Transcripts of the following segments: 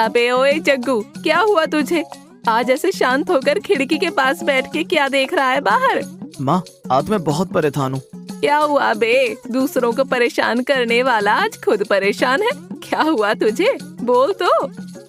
अबे ओए जग्गू, क्या हुआ तुझे? आज ऐसे शांत होकर खिड़की के पास बैठ के क्या देख रहा है बाहर? माँ, आज मैं बहुत परेशान हूँ। क्या हुआ बे? दूसरों को परेशान करने वाला आज खुद परेशान है। क्या हुआ तुझे? बोल तो।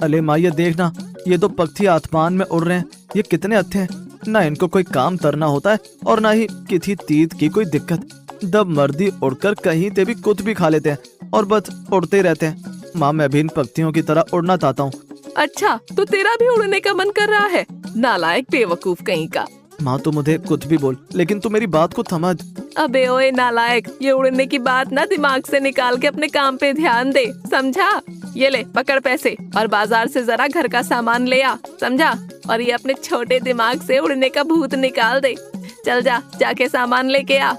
अरे माँ, ये देखना, ये दो पक्षी आसमान में उड़ रहे हैं। ये कितने अच्छे हैं। ना इनको कोई काम करना होता है और ना ही किसी चीज की कोई दिक्कत। जब मर्जी उड़कर कहीं से भी कुछ भी खा लेते हैं और बस उड़ते ही रहते हैं। माँ, मैं भी इन पक्षियों की तरह उड़ना चाहता हूँ। अच्छा, तो तेरा भी उड़ने का मन कर रहा है? नालायक बेवकूफ कहीं का। माँ, तू मुझे कुछ भी बोल, लेकिन तू मेरी बात को समझ। अबे ओए नालायक, ये उड़ने की बात ना दिमाग से निकाल के अपने काम पे ध्यान दे, समझा? ये ले पकड़ पैसे और बाजार से जरा घर का सामान ले आ, समझा? और ये अपने छोटे दिमाग से उड़ने का भूत निकाल दे। चल जा, जाके सामान लेके आ।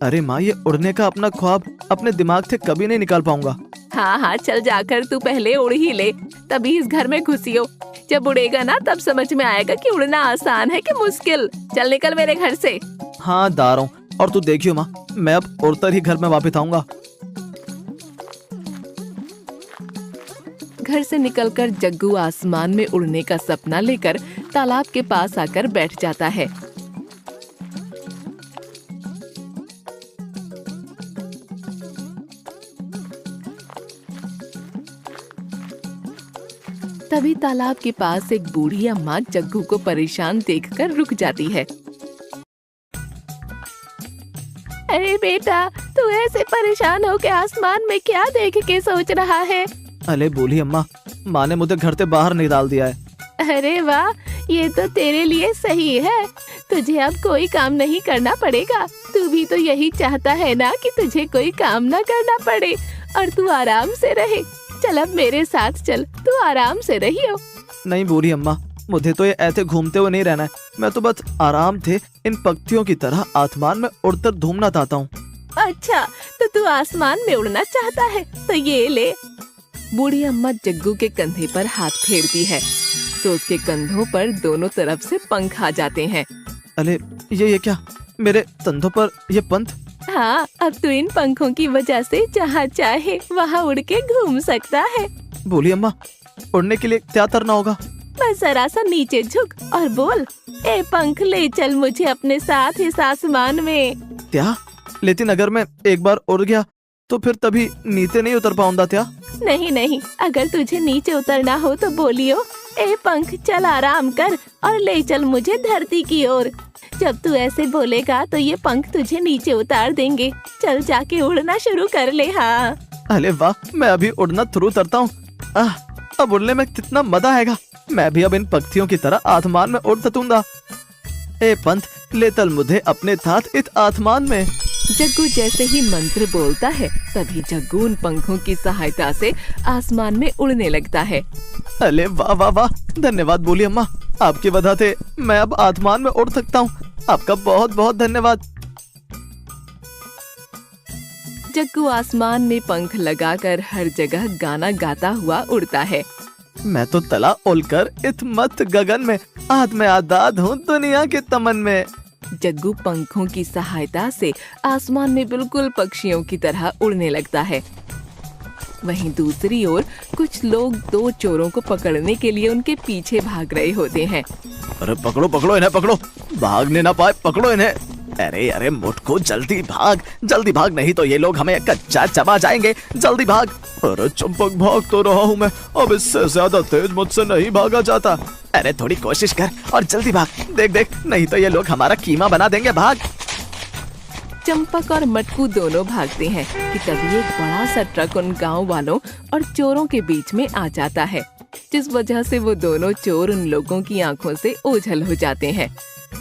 अरे माँ, ये उड़ने का अपना ख्वाब अपने दिमाग से कभी नहीं निकाल पाऊंगा। हाँ हाँ, चल जाकर तू पहले उड़ ही ले, तभी इस घर में घुसियो। जब उड़ेगा ना तब समझ में आएगा कि उड़ना आसान है कि मुश्किल। चल निकल मेरे घर से। हाँ, जा रहा हूँ। और तू देखियो माँ, मैं अब उड़कर ही घर में वापस आऊंगा। घर से निकलकर जग्गू आसमान में उड़ने का सपना लेकर तालाब के पास आकर बैठ जाता है। तभी तालाब के पास एक बूढ़ी अम्मा जग्गू को परेशान देखकर रुक जाती है। अरे बेटा, तू ऐसे परेशान होकर आसमान में क्या देख के सोच रहा है? अरे बूढ़ी अम्मा, माँ ने मुझे घर से बाहर निकाल दिया है। अरे वाह, ये तो तेरे लिए सही है। तुझे अब कोई काम नहीं करना पड़ेगा। तू भी तो यही चाहता है ना कि तुझे कोई काम ना करना पड़े और तू आराम से रहे। चल अब मेरे साथ चल, तू आराम से रहियो। नहीं बूढ़ी अम्मा, मुझे तो ये ऐसे घूमते हुए नहीं रहना है। मैं तो बस आराम से इन पक्षियों की तरह आसमान में उड़कर घूमना चाहता हूँ। अच्छा, तो तू आसमान में उड़ना चाहता है, तो ये ले। बूढ़ी अम्मा जग्गू के कंधे पर हाथ फेरती है तो उसके कंधों पर दोनों तरफ से पंख आ जाते हैं। अरे ये क्या, मेरे कंधों पर ये पंख? हाँ, अब तू इन पंखों की वजह से जहाँ चाहे वहाँ उड़ के घूम सकता है। बूढ़ी अम्मा, उड़ने के लिए क्या करना होगा? बस जरा सा नीचे झुक और बोल, ए पंख ले चल मुझे अपने साथ इस आसमान में। क्या? लेकिन अगर मैं एक बार उड़ गया तो फिर तभी नीचे नहीं उतर पाऊंगा क्या? नहीं नहीं, अगर तुझे नीचे उतरना हो तो बोलियो, ए पंख चल आराम कर और ले चल मुझे धरती की ओर। जब तू ऐसे बोलेगा तो ये पंख तुझे नीचे उतार देंगे। चल जाके उड़ना शुरू कर ले। हाँ। अरे वाह, मैं अभी उड़ना शुरू करता हूँ। अब उड़ने में कितना मजा आएगा। मैं भी अब इन पक्षियों की तरह आसमान में उड़ सकूंगा। ए पंथ, ले चल मुझे अपने साथ इस आसमान में। जग्गू जैसे ही मंत्र बोलता है तभी जग्गू उन पंखों की सहायता से आसमान में उड़ने लगता है। अरे वाह वाह वाह, धन्यवाद बूढ़ी अम्मा, आपकी वजह से मैं अब आसमान में उड़ सकता हूँ। आपका बहुत बहुत धन्यवाद। जग्गू आसमान में पंख लगाकर हर जगह गाना गाता हुआ उड़ता है। मैं तो तला उड़कर इस मस्त गगन में, आज मैं आजाद हूँ दुनिया के तमन में। जग्गू पंखों की सहायता से आसमान में बिल्कुल पक्षियों की तरह उड़ने लगता है। वहीं दूसरी ओर कुछ लोग दो चोरों को पकड़ने के लिए उनके पीछे भाग रहे होते हैं। अरे पकड़ो पकड़ो इन्हें, पकड़ो, भागने ना पाए, पकड़ो इन्हें। अरे अरे मुझको जल्दी भाग, नहीं तो ये लोग हमें कच्चा चबा जाएंगे। जल्दी भाग। अरे चंपक, भाग तो रहा हूँ मैं, अब इससे ज्यादा तेज मुझसे नहीं भागा जाता। अरे थोड़ी कोशिश कर और जल्दी भाग। देख देख, नहीं तो ये लोग हमारा कीमा बना देंगे। भाग। चंपक और मटकू दोनों भागते हैं कि तभी एक बड़ा सा ट्रक उन गांव वालों और चोरों के बीच में आ जाता है, जिस वजह से वो दोनों चोर उन लोगों की आंखों से ओझल हो जाते हैं।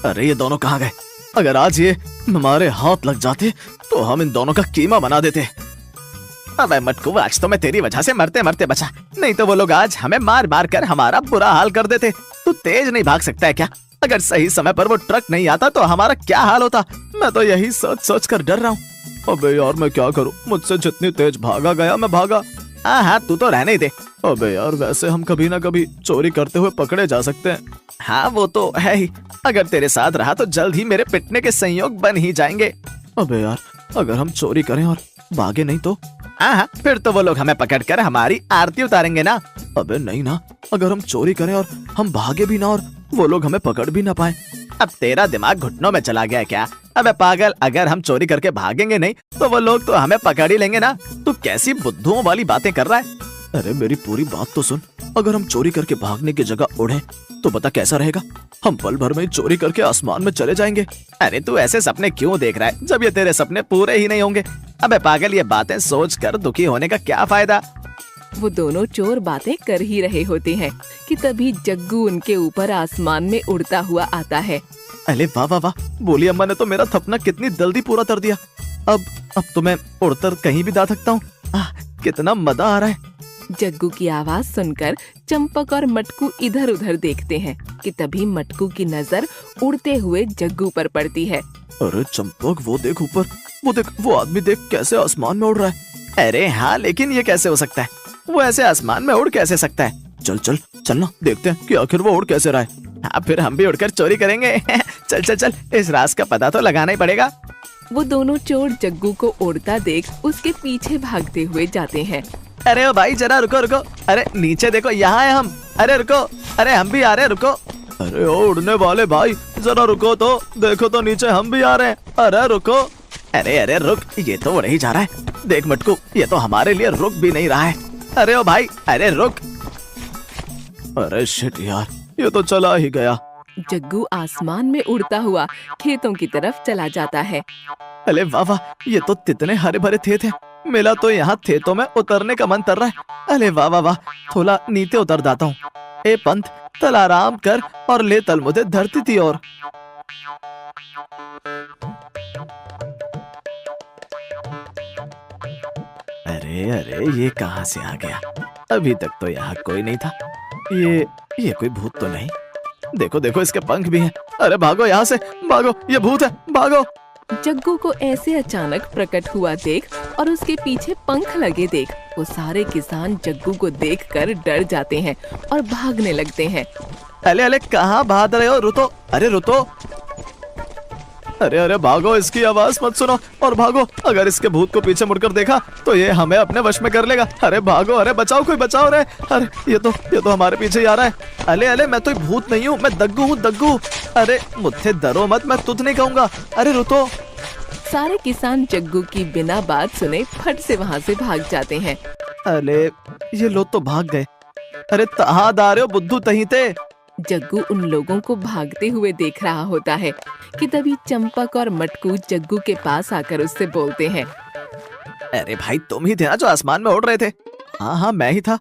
अरे ये दोनों कहाँ गए? अगर आज ये हमारे हाथ लग जाते तो हम इन दोनों का कीमा बना देते। अबे मटकू, आज तो मैं तेरी वजह से मरते मरते बचा, नहीं तो वो लोग आज हमें मार मार कर हमारा बुरा हाल कर देते। तू तेज नहीं भाग सकता है क्या? अगर सही समय पर वो ट्रक नहीं आता तो हमारा क्या हाल होता? मैं तो यही सोच सोच कर डर रहा हूँ। अबे यार, मैं क्या करूँ? मुझसे जितनी तेज भागा गया मैं भागा। हाँ हाँ, तू तो रहने ही दे। अबे यार, वैसे हम कभी ना कभी चोरी करते हुए पकड़े जा सकते हैं। हाँ वो तो है ही, अगर तेरे साथ रहा तो जल्द ही मेरे पिटने के संयोग बन ही जाएंगे। अबे यार, अगर हम चोरी करें और भागे नहीं तो? हाँ, फिर तो वो लोग हमें पकड़कर हमारी आरती उतारेंगे ना। अबे नहीं ना, अगर हम चोरी करें और हम भागे भी ना और वो लोग हमें पकड़ भी ना पाए। अब तेरा दिमाग घुटनों में चला गया क्या? अबे पागल, अगर हम चोरी करके भागेंगे नहीं तो वो लोग तो हमें पकड़ ही लेंगे ना। तू कैसी बुद्धुओं वाली बातें कर रहा है? अरे मेरी पूरी बात तो सुन। अगर हम चोरी करके भागने की जगह उड़े तो पता कैसा रहेगा? हम पल भर में ही चोरी करके आसमान में चले जाएंगे। अरे तू ऐसे सपने क्यों देख रहा है जब ये तेरे सपने पूरे ही नहीं होंगे? अबे पागल, ये बातें सोच कर दुखी होने का क्या फायदा? वो दोनों चोर बातें कर ही रहे होते हैं कि तभी जग्गू उनके ऊपर आसमान में उड़ता हुआ आता है। अरे वाह वाह वाह, बोली अम्मा ने तो मेरा सपना कितनी जल्दी पूरा कर दिया। अब तो मैं उड़कर कहीं भी जा सकता हूँ। कितना मजा आ रहा है। जग्गू की आवाज सुनकर चंपक और मटकू इधर उधर देखते हैं कि तभी मटकू की नजर उड़ते हुए जग्गू पर पड़ती है। अरे चंपक, वो देख ऊपर, वो देख, वो आदमी देख कैसे आसमान में उड़ रहा है। अरे हाँ, लेकिन ये कैसे हो सकता है? वो ऐसे आसमान में उड़ कैसे सकता है? चल चल चल ना, देखते हैं कि आखिर वो उड़ कैसे रहा है। हाँ, फिर हम भी उड़कर चोरी करेंगे। चल चल चल, इस राज का पता तो लगाना ही पड़ेगा। वो दोनों चोर जग्गू को उड़ता देख उसके पीछे भागते हुए जाते हैं। अरे ओ भाई, जरा रुको रुको। अरे नीचे देखो, यहाँ है हम। अरे रुको, अरे हम भी आ रहे हैं, रुको। अरे ओ उड़ने वाले भाई, जरा रुको तो, देखो तो नीचे हम भी आ रहे हैं। अरे रुको। अरे अरे रुक, ये तो उड़ ही जा रहा है। देख मटकू, ये तो हमारे लिए रुक भी नहीं रहा है। अरे ओ भाई, अरे रुक। अरे शिट यार, ये तो चला ही गया। जग्गू आसमान में उड़ता हुआ खेतों की तरफ चला जाता है। अरे वाह वाह, ये तो कितने हरे भरे खेत हैं। मेरा तो यहाँ खेतों में उतरने का मन कर रहा है। अरे वाह वाह वाह, थोड़ा नीचे उतर जाता हूँ। ए पंत, तल आराम कर और ले तल मुझे धरती थी। और अरे अरे, ये कहाँ से आ गया? अभी तक तो यहाँ कोई नहीं था। ये कोई भूत तो नहीं? देखो देखो, इसके पंख भी हैं। अरे भागो यहाँ से, भागो, ये भूत है, भागो। जग्गू को ऐसे अचानक प्रकट हुआ देख और उसके पीछे पंख लगे देख वो सारे किसान जग्गू को देखकर डर जाते हैं और भागने लगते हैं। अरे अरे, कहाँ भाग रहे हो? रुतो, अरे रुतो। अरे अरे भागो, इसकी आवाज मत सुनो और भागो। अगर इसके भूत को पीछे मुड़कर देखा तो ये हमें अपने वश में कर लेगा। अरे भागो, अरे बचाओ, कोई बचाओ रे। अरे ये तो हमारे पीछे ही आ रहा है। अरे अरे, मैं तो भूत नहीं हूँ, मैं दग्गू हूँ, दग्गू। अरे मुझसे डरो मत, मैं तुझ नहीं कहूँगा। अरे रुतो। सारे किसान जग्गू की बिना बात सुने फट से वहाँ से भाग जाते हैं। अरे ये लोग तो भाग गए। अरे कहाँ जा रहे हो बुद्धू तहीं थे? जग्गू उन लोगों को भागते हुए देख रहा होता है कि तभी चंपक और मटकू जग्गू के पास आकर उससे बोलते हैं। अरे भाई, तुम ही थे ना जो आसमान में उड़ रहे थे? हाँ हाँ, मैं ही था।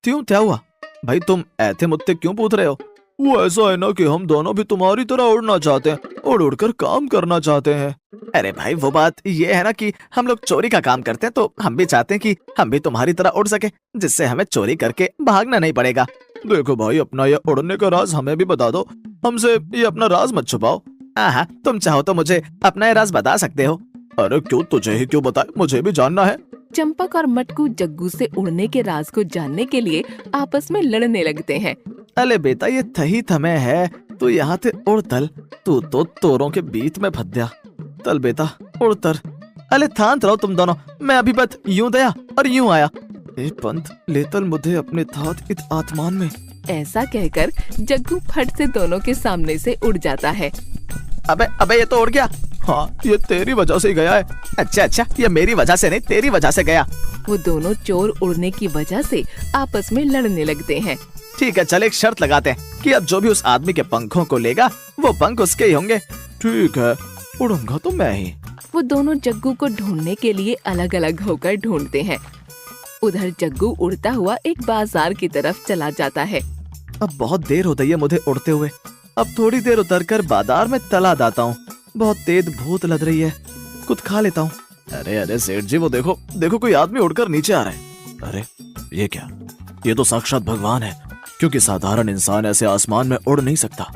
क्यों, क्या हुआ भाई? तुम ऐसे मुझसे क्यों पूछ रहे हो? वो ऐसा है ना कि हम दोनों भी तुम्हारी तरह उड़ना चाहते हैं और उड़कर काम करना चाहते हैं। अरे भाई, वो बात ये है ना कि हम लोग चोरी का काम करते हैं, तो हम भी चाहते हैं कि हम भी तुम्हारी तरह उड़ सके, जिससे हमें चोरी करके भागना नहीं पड़ेगा। देखो भाई, अपना ये उड़ने का राज हमें भी बता दो, हमसे ये अपना राज मत छुपाओ। हाँ, तुम चाहो तो मुझे अपना ये राज बता सकते हो। अरे क्यों, तुझे ही क्यों बताए, मुझे भी जानना है। चंपक और मटकू जग्गू से उड़ने के राज को जानने के लिए आपस में लड़ने लगते हैं। अरे बेटा, ये थही थमे है, तू यहाँ से उड़ तल। तू तो तोरों के बीच में फंस गया। तल बेटा, उड़ तर। अरे थांत रहो तुम दोनों, मैं अभी बस यूं दया और यूं आया। ए पंत, ले तल मुझे अपने थात इत आत्मान में। ऐसा कहकर जग्गू फट से दोनों के सामने से उड़ जाता है। अबे अबे, ये तो उड़ गया। हाँ, ये तेरी वजह से ही गया है। अच्छा अच्छा, ये मेरी वजह से नहीं, तेरी वजह से गया। वो दोनों चोर उड़ने की वजह से आपस में लड़ने लगते हैं। ठीक है, चल एक शर्त लगाते हैं कि अब जो भी उस आदमी के पंखों को लेगा वो पंख उसके ही होंगे। ठीक है, उड़ूंगा तो मैं ही। वो दोनों जग्गू को ढूंढने के लिए अलग अलग होकर ढूंढते हैं। उधर जग्गू उड़ता हुआ एक बाजार की तरफ चला जाता है। अब बहुत देर हो गई है मुझे उड़ते हुए, अब थोड़ी देर उतरकर बाजार में तला जाता हूँ। बहुत तेज भूत लग रही है, कुछ खा लेता हूँ। अरे अरे सेठ जी, वो देखो देखो, कोई आदमी उड़कर नीचे आ रहा है। अरे ये क्या? ये तो साक्षात भगवान है, क्योंकि साधारण इंसान ऐसे आसमान में उड़ नहीं सकता।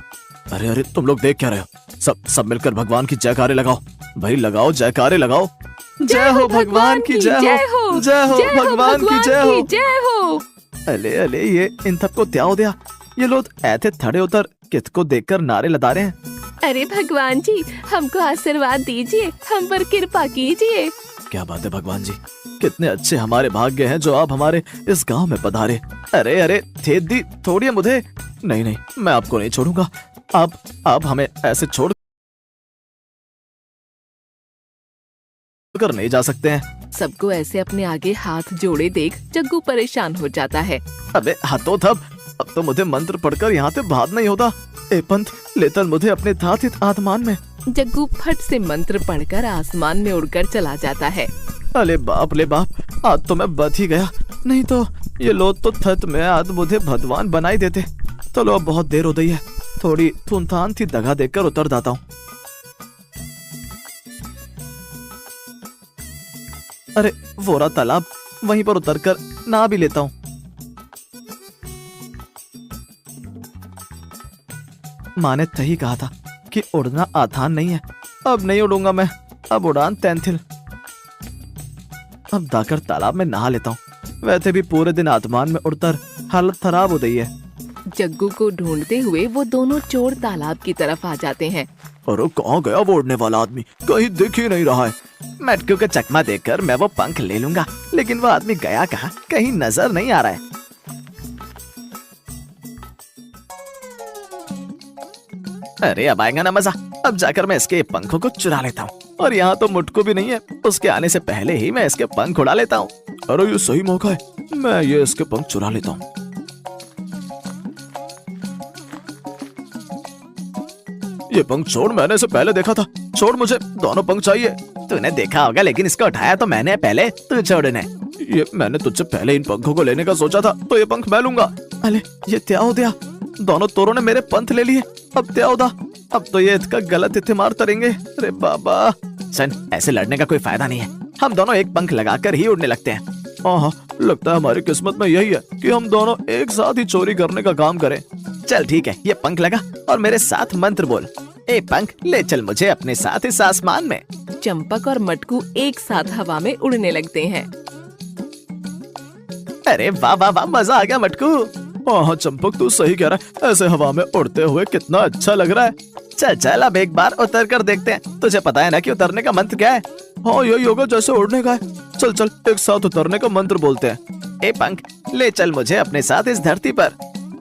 अरे अरे, तुम लोग देख क्या रहे हो? सब मिलकर भगवान की जयकारे लगाओ भाई, लगाओ जयकारे लगाओ। जय हो भगवान की जय हो, जय हो भगवान की जय हो। जय हो। अले अले ये इन सबको क्या हो गया? ये लोग ऐसे थड़े उतर किसको देखकर नारे लगा रहे हैं। अरे भगवान जी, हमको आशीर्वाद दीजिए, हम पर कृपा कीजिए। क्या बात है भगवान जी, कितने अच्छे हमारे भाग्य हैं जो आप हमारे इस गांव में पधारे। अरे अरे थेद दी छोड़िए मुझे। नहीं नहीं, मैं आपको नहीं छोड़ूंगा। आप हमें ऐसे छोड़ कर नहीं जा सकते हैं। सबको ऐसे अपने आगे हाथ जोड़े देख जग्गू परेशान हो जाता है। अबे हाथों थप, अब तो मुझे मंत्र पढ़कर यहाँ से भाग नहीं होता। ए पंथ, लेतल मुझे अपने साथ इस आसमान में। जग्गू फट से मंत्र पढ़कर आसमान में उड़कर चला जाता है। अरे बाप ले बाप, आज तो मैं बच ही गया। नहीं तो ये लोग तो थत में आज मुझे भगवान बनाई देते। चलो अब बहुत देर हो गई है, थोड़ी सुनसान सी जगह देखकर उतर जाता हूँ। अरे वो रहा तालाब, वहीं पर उतरकर नहा भी लेता हूँ। माँ ने सही कहा था कि उड़ना आसान नहीं है। अब नहीं उड़ूंगा मैं, अब उड़ान तैंथिल। अब जाकर तालाब में नहा लेता हूँ। वैसे भी पूरे दिन आसमान में उड़कर हालत खराब हो गई है। जग्गू को ढूंढते हुए वो दोनों चोर तालाब की तरफ आ जाते हैं। अरे कहाँ गया वो उड़ने वाला आदमी? कहीं दिख ही नहीं रहा है। मटकू का चकमा देखकर मैं वो पंख ले लूंगा, लेकिन वो आदमी गया कहाँ? कहीं नजर नहीं आ रहा है। अरे अब आएगा ना मजा। अब जाकर मैं इसके पंखों को चुरा लेता हूँ। और यहाँ तो मुटकू भी नहीं है, उसके आने से पहले ही मैं इसके पंख उड़ा लेता हूँ। अरे ये सही मौका है, मैं ये इसके पंख चुरा लेता हूँ। ये पंख छोड़, मैंने इसे पहले देखा था। छोड़, मुझे दोनों पंख चाहिए। तूने देखा होगा, लेकिन इसको उठाया तो मैंने पहले, तू छोड़ने। ये मैंने तुझसे पहले इन पंखों को लेने का सोचा था, तो ये पंख मैं लूंगा। अरे ये क्या हो गया? दोनों तोरों ने मेरे पंख ले लिए। अब क्या होगा? अब तो ये इसका गलत इस्तेमाल करेंगे। अरे बाबा सन, ऐसे लड़ने का कोई फायदा नहीं है। हम दोनों एक पंख लगाकर ही उड़ने लगते हैं। हाँ, लगता है हमारी किस्मत में यही है कि हम दोनों एक साथ ही चोरी करने का काम करें। चल ठीक है, ये पंख लगा और मेरे साथ मंत्र बोल। ए पंख, ले चल मुझे अपने साथ इस आसमान में। चंपक और मटकू एक साथ हवा में उड़ने लगते हैं। अरे वाह वाह वाह, मजा आ गया मटकू। हाँ चंपक, तू सही कह रहा है। ऐसे हवा में उड़ते हुए कितना अच्छा लग रहा है। चल चल, अब एक बार उतर कर देखते हैं। तुझे पता है ना कि उतरने का मंत्र क्या है? हाँ यही होगा जैसे उड़ने का है। चल चल, एक साथ उतरने का मंत्र बोलते हैं। ए पंख, ले चल मुझे अपने साथ इस धरती पर।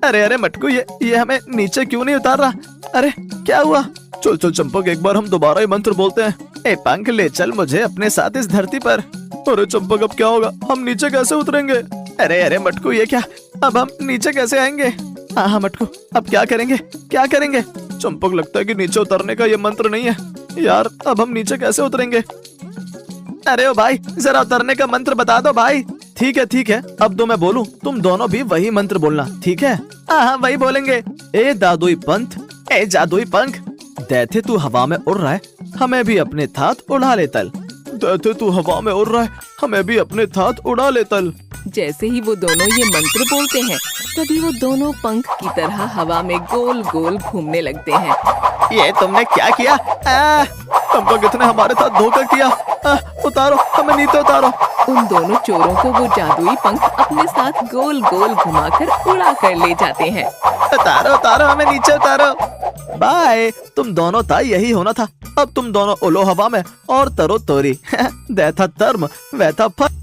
अरे अरे मटकू, ये हमें नीचे क्यों नहीं उतार रहा? अरे क्या हुआ? चल चल चंपक, एक बार हम दोबारा ही मंत्र बोलते हैं। ए पंख, ले चल मुझे अपने साथ इस धरती पर। अरे चंपक, अब क्या होगा? हम नीचे कैसे उतरेंगे? अरे अरे मटकू, ये क्या? अब हम नीचे कैसे आएंगे? हाँ मटकू, अब क्या करेंगे? क्या करेंगे? चंपक, लगता है कि नीचे उतरने का ये मंत्र नहीं है यार। अब हम नीचे कैसे उतरेंगे? अरे ओ भाई, जरा उतरने का मंत्र बता दो भाई। ठीक है, अब तो मैं बोलूं, तुम दोनों भी वही मंत्र बोलना, ठीक है? हाँ वही बोलेंगे। ए दादुई पंथ, ए जादुई पंख, दैथे तू हवा में उड़ रहा है, हमें भी अपने साथ उड़ा ले तल। दैथे तू हवा में उड़ रहा है, हमें भी अपने साथ उड़ा ले तल। जैसे ही वो दोनों ये मंत्र बोलते हैं, तभी वो दोनों पंख की तरह हवा में गोल गोल घूमने लगते हैं। ये तुमने क्या किया? चंपक, इतने हमारे साथ धोखा किया। उतारो, हमें नीचे उतारो। उन दोनों चोरों को वो जादुई पंख अपने साथ गोल गोल घुमाकर उड़ा कर ले जाते हैं। उतारो उतारो, हमें नीचे उतारो। बाय, तुम दोनों था, यही होना था। अब तुम दोनों उलो हवा में और तरो तोरी। दैथा धर्म वैथा फल।